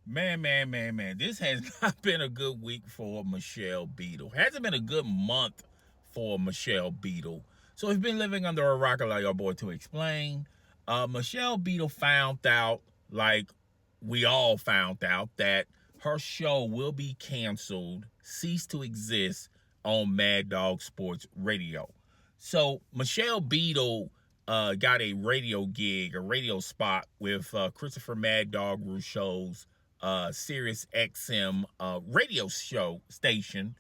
Man. This has not been a good week for Michelle Beadle. Hasn't been a good month for Michelle Beadle. So it's been living under a rock, like your boy to explain. Michelle Beadle found out, like we all found out, that her show will be canceled, cease to exist on Mad Dog Sports Radio. So Michelle Beadle got a radio gig, a radio spot with Christopher Mad Dog Rousseau's SiriusXM radio show station.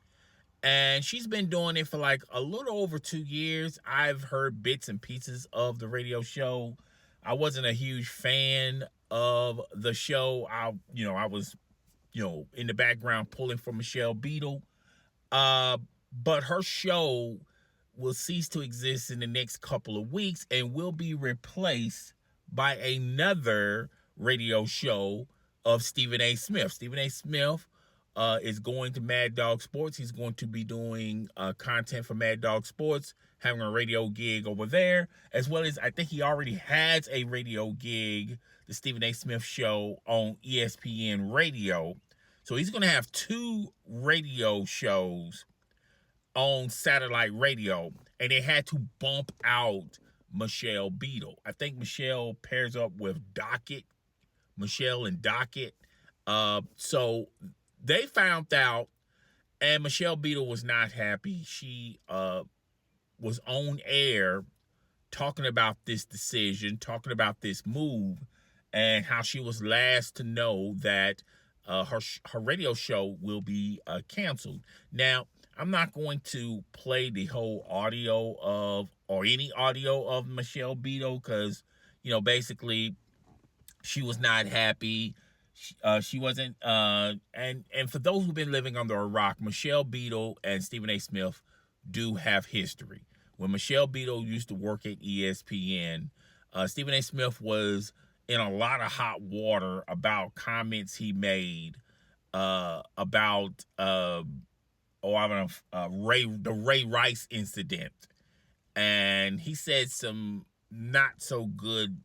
And she's been doing it for like a little over 2 years. I've heard bits and pieces of the radio show. I wasn't a huge fan of the show. I was, in the background pulling for Michelle Beadle. But her show will cease to exist in the next couple of weeks and will be replaced by another radio show of Stephen A. Smith. Stephen A. Smith is going to Mad Dog Sports. He's going to be doing content for Mad Dog Sports, having a radio gig over there, as well as I think he already has a radio gig, the Stephen A. Smith show on ESPN Radio. So he's going to have two radio shows on satellite radio, and they had to bump out Michelle Beadle. I think Michelle pairs up with Michelle and Docket. So they found out, and Michelle Beadle was not happy. She was on air talking about this decision, talking about this move, and how she was last to know that her radio show will be canceled. Now, I'm not going to play the whole audio or any audio of Michelle Beadle because, basically she was not happy. She wasn't, and for those who've been living under a rock, Michelle Beadle and Stephen A. Smith do have history. When Michelle Beadle used to work at ESPN, Stephen A. Smith was in a lot of hot water about comments he made about the Ray Rice incident, and he said some not so good.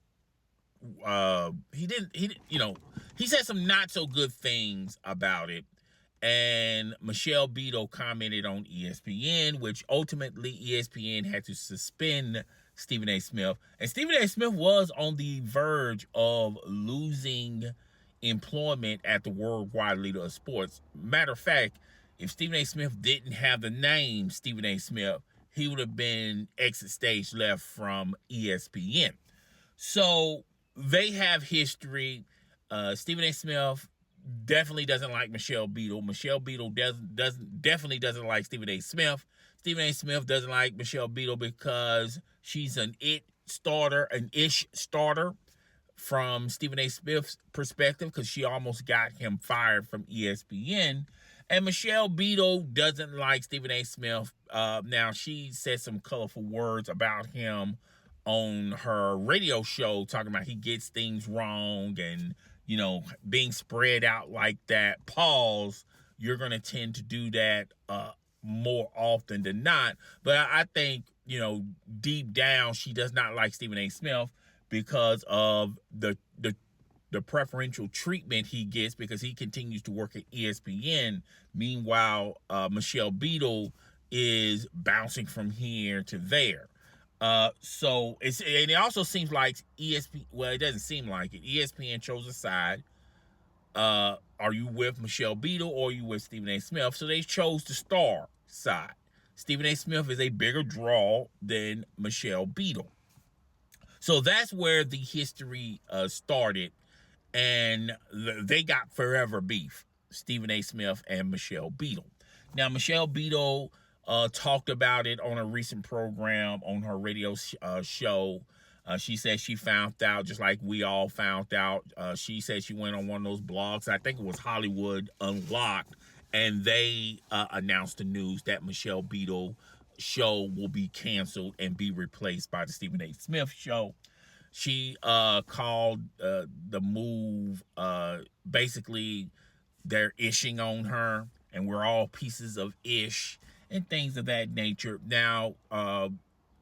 He said some not so good things about it, and Michelle Beadle commented on ESPN, which ultimately ESPN had to suspend Stephen A. Smith. And Stephen A. Smith was on the verge of losing employment at the worldwide leader of sports. Matter of fact, if Stephen A. Smith didn't have the name Stephen A. Smith, he would have been exit stage left from ESPN. So they have history. Stephen A. Smith definitely doesn't like Michelle Beadle. Michelle Beadle definitely doesn't like Stephen A. Smith. Stephen A. Smith doesn't like Michelle Beadle because she's an ish starter from Stephen A. Smith's perspective, because she almost got him fired from ESPN. And Michelle Beadle doesn't like Stephen A. Smith. Now, she said some colorful words about him on her radio show, talking about he gets things wrong and, being spread out like that. Pause. You're going to tend to do that more often than not. But I think, deep down, she does not like Stephen A. Smith because of the preferential treatment he gets, because he continues to work at ESPN. Meanwhile, Michelle Beadle is bouncing from here to there. So it also seems like ESPN, well, it doesn't seem like it. ESPN chose a side. Are you with Michelle Beadle or are you with Stephen A. Smith? So they chose the star side. Stephen A. Smith is a bigger draw than Michelle Beadle. So that's where the history started, and they got forever beef, Stephen A. Smith and Michelle Beadle. Now, Michelle Beadle talked about it on a recent program on her radio show. She said she found out just like we all found out. She said she went on one of those blogs, I think it was Hollywood Unlocked, and they announced the news that Michelle Beadle show will be canceled and be replaced by the Stephen A. Smith show. She called the move basically they're ishing on her, and we're all pieces of ish and things of that nature. Now,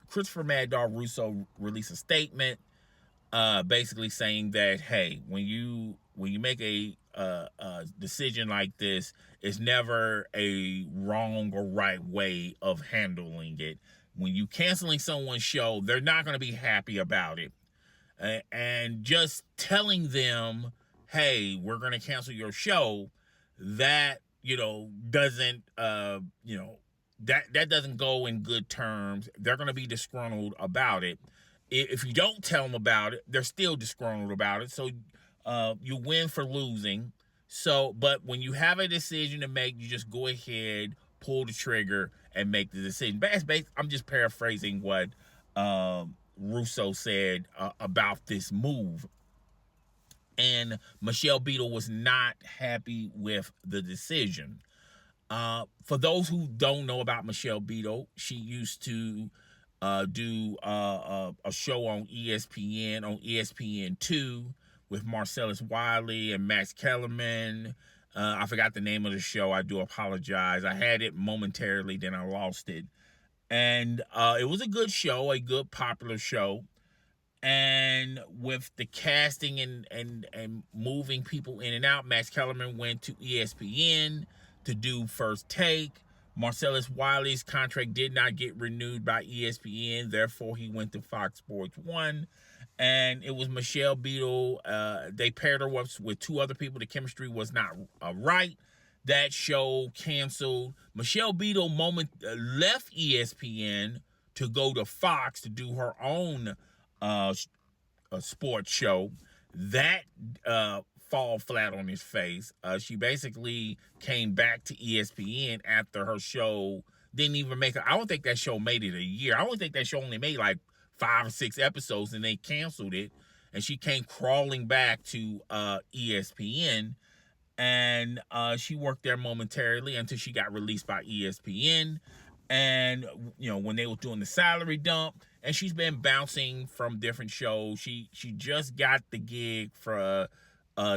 Christopher Mad Dog Russo released a statement basically saying that, hey, when you make a decision like this is never a wrong or right way of handling it. When you canceling someone's show, they're not going to be happy about it. And just telling them, hey, we're going to cancel your show, that, doesn't, that doesn't go in good terms. They're going to be disgruntled about it. If you don't tell them about it, they're still disgruntled about it. So you win for losing. So, but when you have a decision to make, you just go ahead, pull the trigger, and make the decision. I'm just paraphrasing what Russo said about this move. And Michelle Beadle was not happy with the decision. For those who don't know about Michelle Beadle, she used to do a show on ESPN2 with Marcellus Wiley and Max Kellerman. I forgot the name of the show. I do apologize. I had it momentarily, then I lost it. And it was a good show, a good popular show. And with the casting and moving people in and out, Max Kellerman went to ESPN to do First Take. Marcellus Wiley's contract did not get renewed by ESPN, therefore he went to Fox Sports 1. And it was Michelle Beadle. They paired her up with two other people. The chemistry was not right. That show canceled. Michelle Beadle left ESPN to go to Fox to do her own sports show. That fall flat on his face. She basically came back to ESPN after her show didn't even make it. I don't think that show made it a year. I don't think that show only made like 5 or 6 episodes, and they canceled it. And she came crawling back to ESPN. And she worked there momentarily until she got released by ESPN. And, when they were doing the salary dump, and she's been bouncing from different shows. She just got the gig for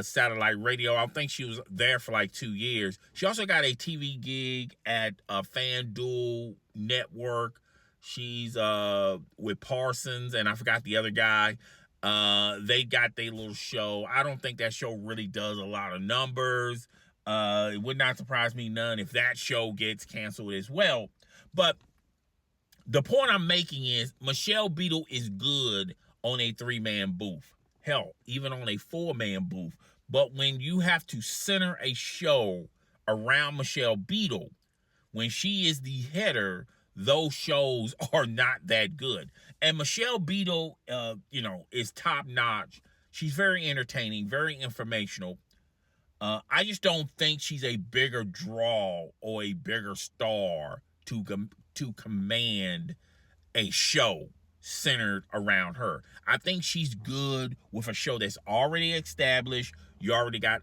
satellite radio. I think she was there for like 2 years. She also got a TV gig at FanDuel Network. She's with Parsons, and I forgot the other guy. They got their little show. I don't think that show really does a lot of numbers. It would not surprise me none if that show gets canceled as well. But the point I'm making is Michelle Beadle is good on a 3-man booth. Hell, even on a 4-man booth. But when you have to center a show around Michelle Beadle, when she is the header, those shows are not that good. And Michelle Beadle, is top notch. She's very entertaining, very informational. I just don't think she's a bigger draw or a bigger star to command a show centered around her. I think she's good with a show that's already established. You already got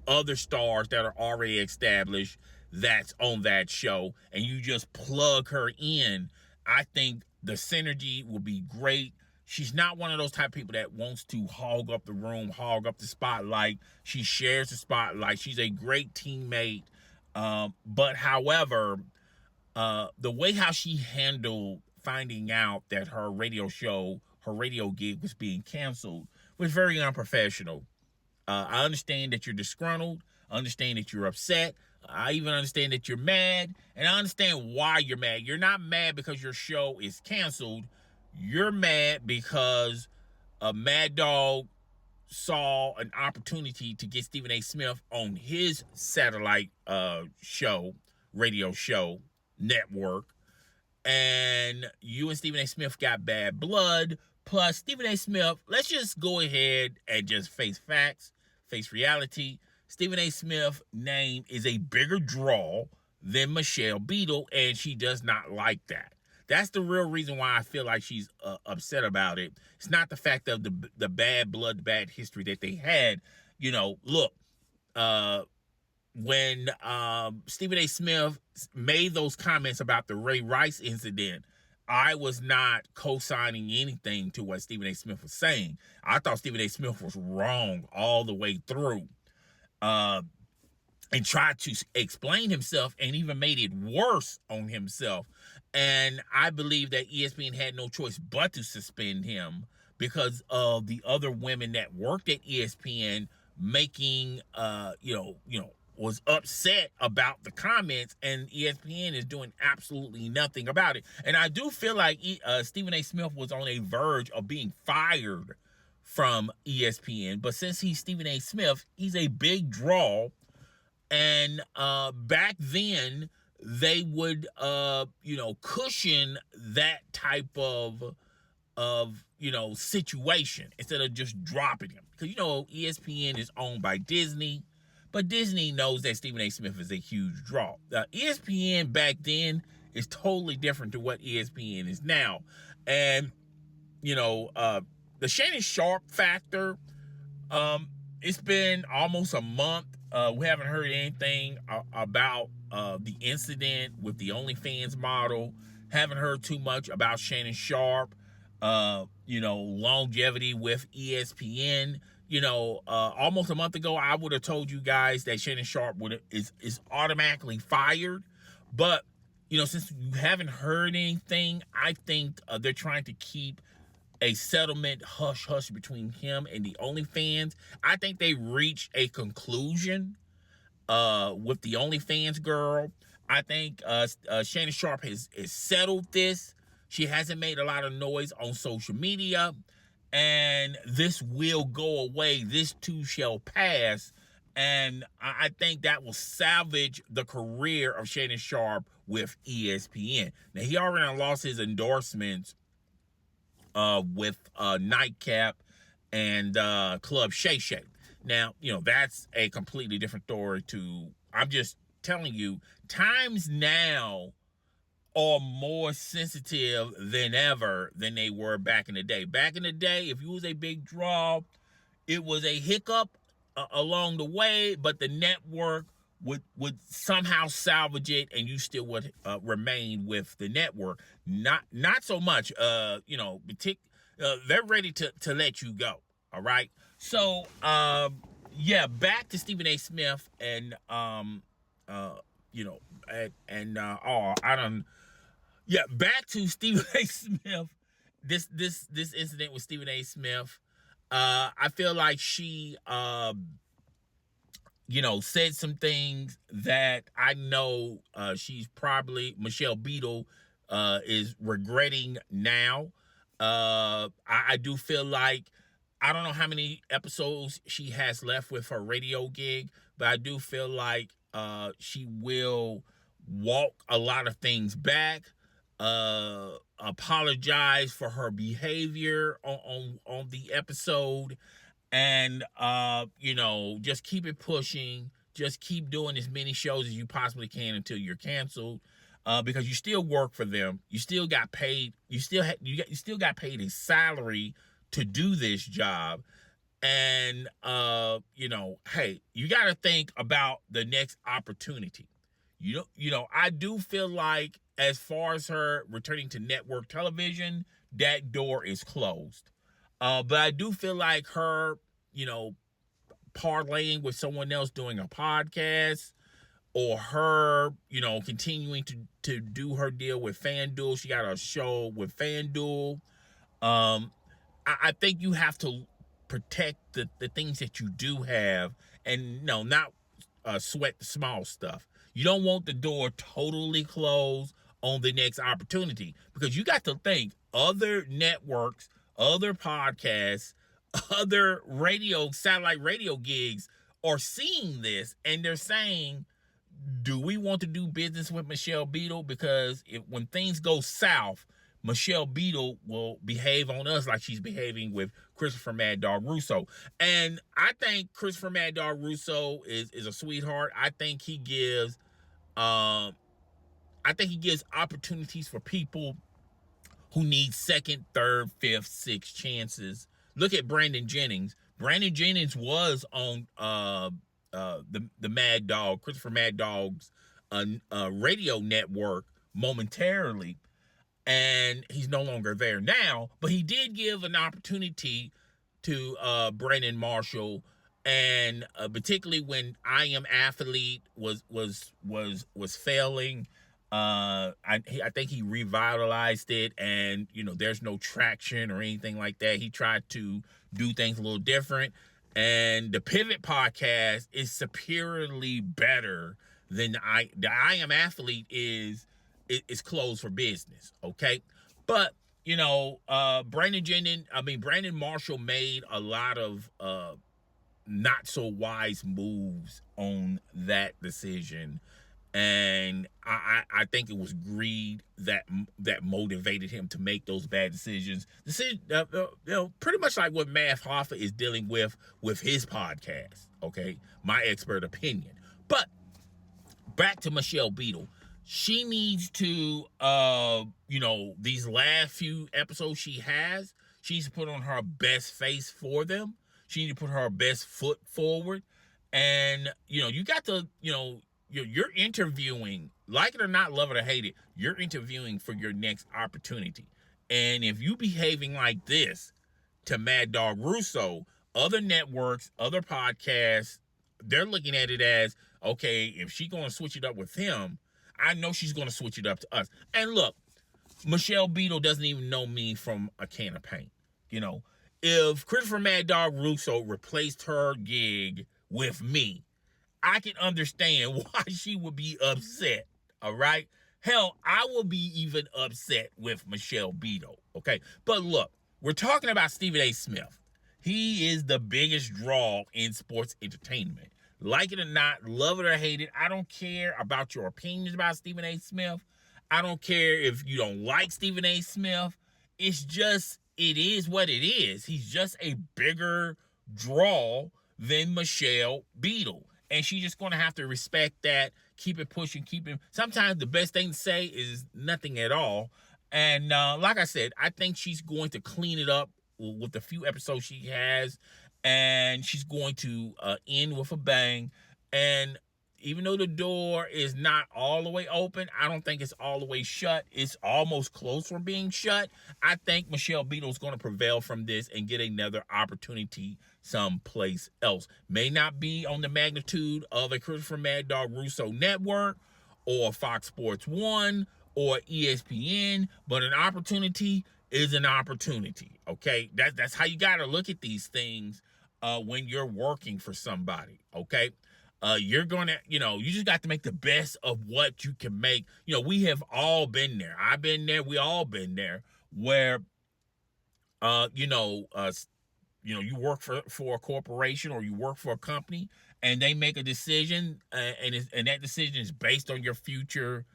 other stars that are already established that's on that show, and you just plug her in. I think the synergy will be great. She's not one of those type of people that wants to hog up the room, hog up the spotlight. She shares the spotlight. She's a great teammate. But however, the way how she handled finding out that her radio gig was being canceled was very unprofessional. I understand that you're disgruntled. I understand that you're upset. I even understand that you're mad, and I understand why you're mad. You're not mad because your show is canceled. You're mad because Mad Dog saw an opportunity to get Stephen A. Smith on his satellite radio show network, and you and Stephen A. Smith got bad blood. Plus, Stephen A. Smith, let's just go ahead and just face facts, face reality. Stephen A. Smith's name is a bigger draw than Michelle Beadle, and she does not like that. That's the real reason why I feel like she's upset about it. It's not the fact of the bad blood, the bad history that they had. Look, when Stephen A. Smith made those comments about the Ray Rice incident, I was not co-signing anything to what Stephen A. Smith was saying. I thought Stephen A. Smith was wrong all the way through. And tried to explain himself and even made it worse on himself. And I believe that ESPN had no choice but to suspend him because of the other women that worked at ESPN making was upset about the comments, and ESPN is doing absolutely nothing about it. And I do feel like Stephen A. Smith was on a verge of being fired from ESPN, but since he's Stephen A. Smith, he's a big draw. And back then they would cushion that type of situation instead of just dropping him, because ESPN is owned by Disney, but Disney knows that Stephen A. Smith is a huge draw. ESPN back then is totally different to what ESPN is now. And the Shannon Sharpe factor, it's been almost a month. We haven't heard anything about the incident with the OnlyFans model. Haven't heard too much about Shannon Sharpe. Longevity with ESPN. Almost a month ago, I would have told you guys that Shannon Sharpe is automatically fired. But since you haven't heard anything, I think they're trying to keep a settlement hush between him and the OnlyFans. I think they reached a conclusion with the OnlyFans girl. I think Shannon Sharpe has settled this. She hasn't made a lot of noise on social media, and this will go away. This too shall pass, and I think that will salvage the career of Shannon Sharpe with ESPN. Now, he already lost his endorsements with Nightcap and Club Shay Shay. Now, that's a completely different story to, I'm just telling you, times now are more sensitive than ever than they were back in the day. Back in the day, if you was a big draw, it was a hiccup along the way, but the network would somehow salvage it, and you still would remain with the network. Not so much. They're ready to let you go. All right. So back to Stephen A. Smith and back to Stephen A. Smith. This incident with Stephen A. Smith. I feel like she said some things that I know she's probably, Michelle Beadle, is regretting now. I do feel like, I don't know how many episodes she has left with her radio gig, but I do feel like she will walk a lot of things back, apologize for her behavior on the episode, and just keep it pushing. Just keep doing as many shows as you possibly can until you're canceled, because you still work for them. You still got paid. You still got paid a salary to do this job. And hey, you got to think about the next opportunity. I do feel like, as far as her returning to network television, that door is closed. But I do feel like her, parlaying with someone else doing a podcast, or her, continuing to do her deal with FanDuel. She got a show with FanDuel. I think you have to protect the things that you do have, and not sweat the small stuff. You don't want the door totally closed on the next opportunity, because you got to think, other networks, other podcasts, other satellite radio gigs are seeing this, and they're saying, do we want to do business with Michelle Beadle? Because when things go south, Michelle Beadle will behave on us like she's behaving with Christopher Mad Dog Russo. And I think Christopher Mad Dog Russo is a sweetheart. I think he gives opportunities for people who need second, third, fifth, sixth chances. Look at Brandon Jennings. Brandon Jennings was on the Mad Dog, Christopher Mad Dog's radio network momentarily, and he's no longer there now. But he did give an opportunity to Brandon Marshall, and particularly when I Am Athlete was failing. I think he revitalized it, and there's no traction or anything like that. He tried to do things a little different, And the Pivot podcast is superiorly better than the I Am Athlete is closed for business. Okay. But Brandon Marshall made a lot of not so wise moves on that decision, and I think it was greed that motivated him to make those bad decisions. Pretty much like what Matt Hoffa is dealing with his podcast. Okay, my expert opinion. But back to Michelle Beadle. She needs to, these last few episodes she needs to put on her best face for them. She needs to put her best foot forward. And, you got to, you're interviewing, like it or not, love it or hate it, you're interviewing for your next opportunity. And if you behaving like this to Mad Dog Russo, other networks, other podcasts, they're looking at it as, okay, if she's going to switch it up with him, I know she's going to switch it up to us. And look, Michelle Beadle doesn't even know me from a can of paint. If Christopher Mad Dog Russo replaced her gig with me, I can understand why she would be upset. All right? Hell, I will be even upset with Michelle Beadle. Okay? But look, we're talking about Stephen A. Smith. He is the biggest draw in sports entertainment. Like it or not, love it or hate it, I don't care about your opinions about Stephen A. Smith. I don't care if you don't like Stephen A. Smith. It's just, it is what it is. He's just a bigger draw than Michelle Beadle. And she's just going to have to respect that, keep it pushing, sometimes the best thing to say is nothing at all. And like I said, I think she's going to clean it up with the few episodes she has, and she's going to end with a bang. And even though the door is not all the way open, I don't think it's all the way shut. It's almost close from being shut. I think Michelle Beadle is going to prevail from this and get another opportunity someplace else. May not be on the magnitude of a Christopher Mad Dog Russo network or Fox Sports 1 or ESPN, but an opportunity is an opportunity. Okay, that's how you got to look at these things when you're working for somebody. Okay. You're gonna, you just got to make the best of what you can make. We have all been there. I've been there. We all been there where, you work for a corporation or you work for a company and they make a decision and that decision is based on your future,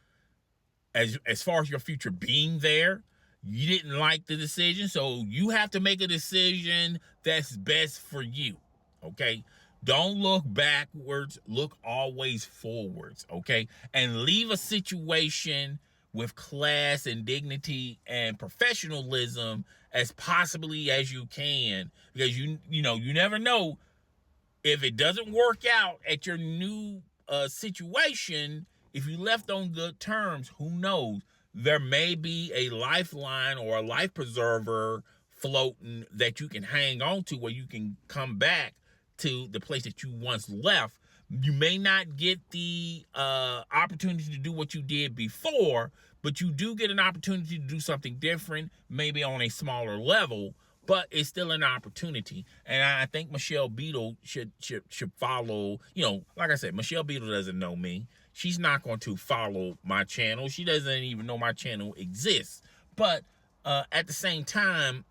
as far as your future being there. You didn't like the decision, so you have to make a decision that's best for you. Okay? Don't look backwards, look always forwards, okay? And leave a situation with class and dignity and professionalism as possibly as you can, because you never know if it doesn't work out at your new situation. If you left on good terms, who knows? There may be a lifeline or a life preserver floating that you can hang on to where you can come back to the place that you once left. You may not get the opportunity to do what you did before, but you do get an opportunity to do something different, maybe on a smaller level, but it's still an opportunity. And I think Michelle Beadle should follow, like I said, Michelle Beadle doesn't know me. She's not going to follow my channel. She doesn't even know my channel exists. But at the same time,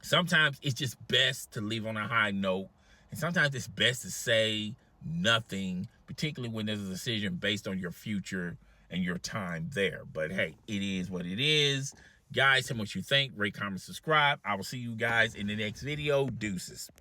sometimes it's just best to leave on a high note. And sometimes it's best to say nothing, particularly when there's a decision based on your future and your time there. But hey, it is what it is. Guys, tell me what you think. Rate, comment, subscribe. I will see you guys in the next video. Deuces.